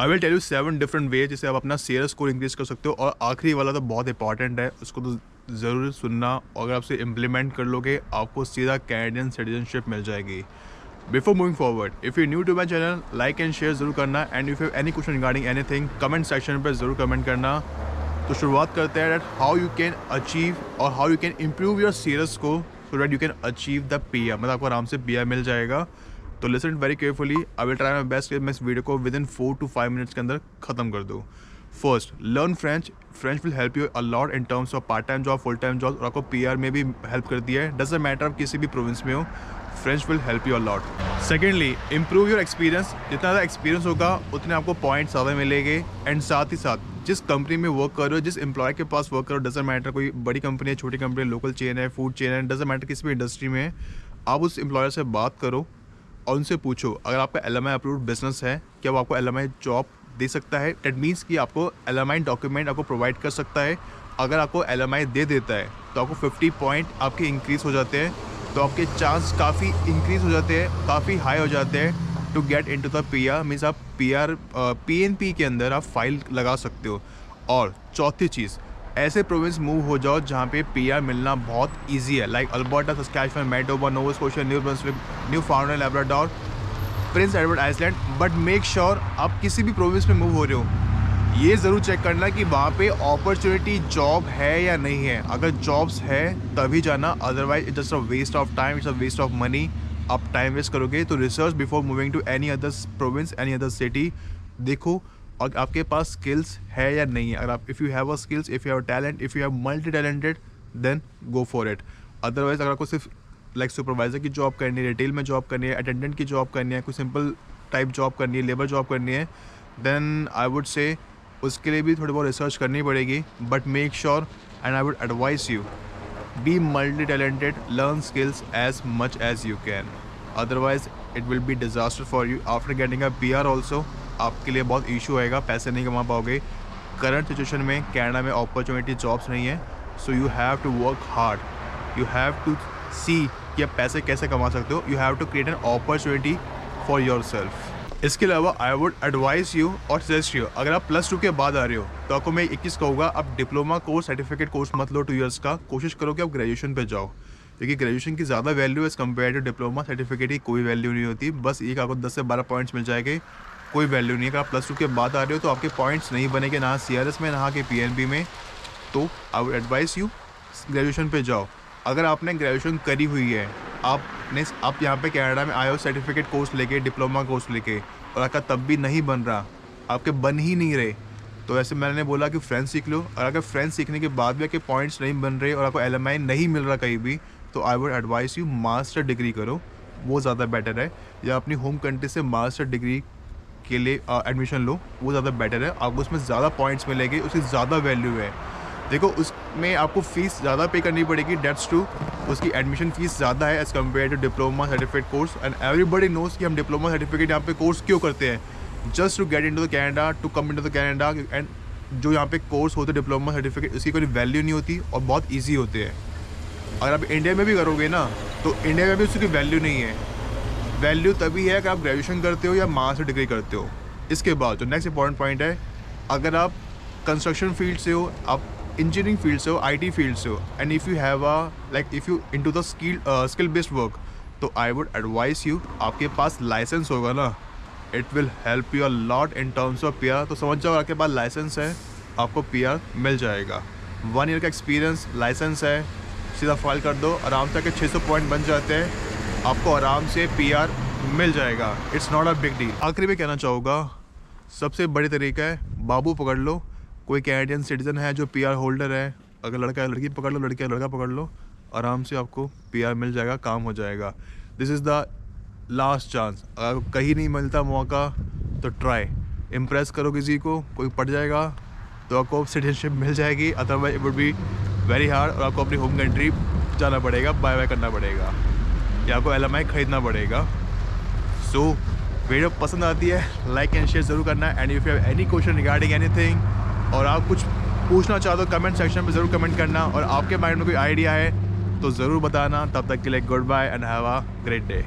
I will tell you 7 different way जिससे आप अपना सीआरएस स्कोर इंक्रीज कर सकते हो। और आखिरी वाला तो बहुत इंपॉर्टेंट है, उसको तो ज़रूर सुनना। और अगर आप उसे इम्प्लीमेंट कर लोगे आपको सीधा कैनेडियन सिटीजनशिप मिल जाएगी। Before moving forward, if you new to my channel, like and share जरूर करना। And if you have any question regarding anything, comment section पर जरूर कमेंट करना। तो शुरुआत करते हैं that how you can achieve और how you can improve your CRS score so that you can achieve the PR. मतलब आपको आराम से पीआर मिल जाएगा। तो listen very carefully, I will try my best कि मैं इस वीडियो को विदिन 4 to 5 मिनट्स के अंदर ख़त्म कर दूँ। First, learn French. French will help you a lot in terms of part time job, full time job, और आपको पीआर में भी हेल्प करती है। डजंट मैटर आप किसी भी प्रोविंस में हो, French will help you a lot. Secondly, improve your experience. जितना ज़्यादा एक्सपीरियंस होगा उतने आपको पॉइंट्स ज़्यादा मिलेंगे। एंड साथ ही साथ जिस कंपनी में वर्क कर रहे हो, जिस एम्प्लॉय के पास वर्क करो, डजंट मैटर कोई बड़ी कंपनी है, छोटी कंपनी है, लोकल चेन है, फूड चेन है, डजंट मैटर किसी भी इंडस्ट्री में है, आप उस एम्प्लॉयर से बात करो और उनसे पूछो अगर आपका LMI अप्रूव्ड बिजनेस है क्या वो आपको LMI जॉब दे सकता है। डेट मीन्स कि आपको LMI डॉक्यूमेंट आपको प्रोवाइड कर सकता है। अगर आपको LMI दे देता है तो आपको 50 पॉइंट आपके इंक्रीज़ हो जाते हैं। तो आपके चांस काफ़ी इंक्रीज़ हो जाते हैं, काफ़ी हाई हो जाते हैं to get into the PR। Means आप PNP के अंदर आप फाइल लगा सकते हो। और चौथी चीज़, ऐसे प्रोविंस मूव हो जाओ जहाँ पे PR मिलना बहुत इजी है, like Alberta, Saskatchewan, Manitoba, Nova Scotia, new Brunswick, Newfoundland, Labrador, Prince Edward island. But make sure आप किसी भी प्रोविंस में मूव हो रहे हो, ये ज़रूर चेक करना कि वहाँ पे अपॉर्चुनिटी जॉब है या नहीं है। अगर जॉब्स है तभी जाना, otherwise it's just a waste of time, it's a waste of money. आप टाइम वेस्ट करोगे। तो research before moving to any other province, any other city. देखो और आपके पास स्किल्स है या नहीं है। अगर आप if you have a skills, if you have talent, if you have multi talented, then go for it. Otherwise अगर आपको सिर्फ लाइक सुपरवाइजर की जॉब करनी है, रिटेल में जॉब करनी है, अटेंडेंट की जॉब करनी है, कोई सिंपल टाइप जॉब करनी है, लेबर जॉब करनी है, देन आई वुड से उसके लिए भी थोड़ी बहुत रिसर्च करनी पड़ेगी। But make sure and I would advise you, be multi talented, learn skills as much as you can. Otherwise it will be disaster for you after getting a PR also. आपके लिए बहुत issue आएगा, पैसे नहीं कमा पाओगे। Current situation में Canada में अपॉर्चुनिटी जॉब्स नहीं है। So you have to work hard, you have to see कि आप पैसे कैसे कमा सकते हो। You have to create an opportunity for yourself. इसके अलावा आई वुड एडवाइस यू और सजेस्ट यू, अगर आप +2 के बाद आ रहे हो तो आपको मैं 21 कहूँगा, आप डिप्लोमा कोर्स, सर्टिफिकेट कोर्स मत लो 2 ईयर्स का। कोशिश करो कि आप ग्रेजुएशन पे जाओ, क्योंकि ग्रेजुएशन की ज़्यादा वैल्यू है as compare to diploma. Certificate की कोई वैल्यू नहीं होती, बस एक आपको 10 से 12 पॉइंट्स मिल जाएंगे, कोई वैल्यू नहीं है। अगर आप +2 के बाद आ रहे हो तो आपके पॉइंट्स नहीं बनेंगे, ना CRS में ना के PNP में। तो आई वुड एडवाइस यू ग्रेजुएशन पे जाओ। अगर आपने ग्रेजुएशन करी हुई है, आप यहाँ पे कनाडा में आए हो सर्टिफिकेट कोर्स लेके, डिप्लोमा कोर्स लेके, और आपका तब भी नहीं बन रहा, आपके बन ही नहीं रहे, तो ऐसे मैंने बोला कि फ्रेंच सीख लो। और अगर फ्रेंच सीखने के बाद भी आपके पॉइंट्स नहीं बन रहे और आपको LMI नहीं मिल रहा कहीं भी, तो आई would advise you master degree करो, वो ज़्यादा बेटर है। या अपनी होम कंट्री से मास्टर डिग्री के लिए एडमिशन लो, वो ज़्यादा बेटर है। आपको उसमें ज़्यादा पॉइंट्स मिलेंगे, उसकी ज़्यादा वैल्यू है। देखो उसमें आपको फ़ीस ज़्यादा पे करनी पड़ेगी, डेट्स टू, उसकी एडमिशन फ़ीस ज़्यादा है as compare to diploma certificate course. And everybody knows कि हम डिप्लोमा सर्टिफिकेट यहाँ पे कोर्स क्यों करते हैं, just to get into the Canada, to come into the Canada. And जो यहाँ पे कोर्स होते हैं डिप्लोमा सर्टिफिकेट, उसकी कोई वैल्यू नहीं होती और बहुत ईजी होते हैं। अगर आप इंडिया में भी करोगे ना, तो इंडिया में भी उसकी वैल्यू नहीं है। वैल्यू तभी है कि आप ग्रेजुएशन करते हो या मास्टर डिग्री करते हो। इसके बाद जो नेक्स्ट इंपॉर्टेंट पॉइंट है, अगर आप कंस्ट्रक्शन फील्ड से हो, आप इंजीनियरिंग फील्ड से हो, IT फील्ड से हो, and if you have if you into the skill based work, तो आई वुड एडवाइस यू, आपके पास लाइसेंस होगा ना, it will help you a lot in terms of PR। तो समझ जाओ आपके पास लाइसेंस है, आपको PR मिल जाएगा। 1 ईयर का एक्सपीरियंस, लाइसेंस है, सीधा फाइल कर दो, आराम से आके 600 पॉइंट बन जाते हैं, आपको आराम से PR मिल जाएगा। It's not a big deal. आखिरी में कहना चाहूँगा, सबसे बड़ी तरीका है बाबू पकड़ लो। कोई कैनेडियन सिटीज़न है जो PR होल्डर है, अगर लड़का है लड़की पकड़ लो, लड़की है लड़का पकड़ लो, आराम से आपको PR मिल जाएगा, काम हो जाएगा। This is the last chance. अगर कहीं नहीं मिलता मौका तो ट्राई, इम्प्रेस करो किसी को, कोई पड़ जाएगा तो आपको सिटीजनशिप मिल जाएगी। Otherwise it would be very hard और आपको अपनी होम कंट्री जाना पड़ेगा, बाय करना पड़ेगा, या आपको LMI ख़रीदना पड़ेगा। सो वीडियो पसंद आती है लाइक एंड शेयर ज़रूर करना। And if you have any question regarding anything, और आप कुछ पूछना चाहते हो कमेंट सेक्शन में ज़रूर कमेंट करना। और आपके माइंड में कोई आइडिया है तो ज़रूर बताना। तब तक के लिए good bye and have a great day.